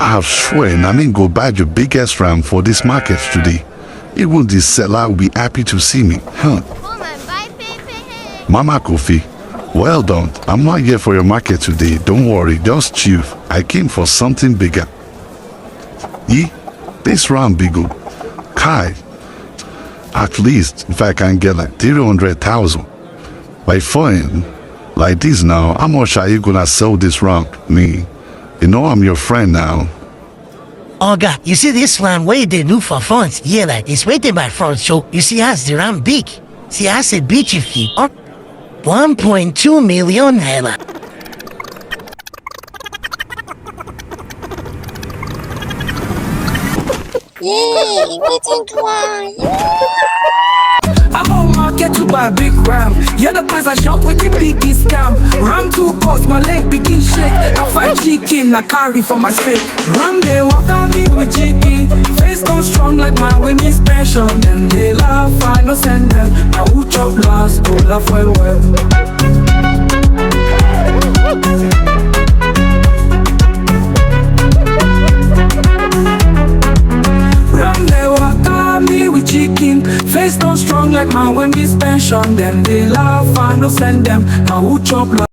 I swear, I mean go buy the biggest ram for this market today. Even the seller will be happy to see me. Huh? Mama Kofi, well done. I'm not here for your market today. Don't worry, just chill. I came for something bigger. This ram big. Kai. At least if I can get like 300,000. By foreign, like this now, how much are you gonna sell this ram? Me. You know I'm your friend now. Oh God, you see this one where they do for funds? Yeah, like it's waiting by front, so you see us the ram big. See us a beach if you 1.2 million naira. Yeah, waiting to I'm on market to buy a big ram. Yeah, the price I shop with the biggest scam. Ram too cost, my leg begin shake. I find chicken, I carry for my steak. Ram they walk on me with chicken. Face go strong like my winning special. Then they laugh, I no send them. Now who chop last, go laugh well. Ram they walk on me with chicken. Face don't strong like my when we pension. Then they laugh, I no send them. Now who chop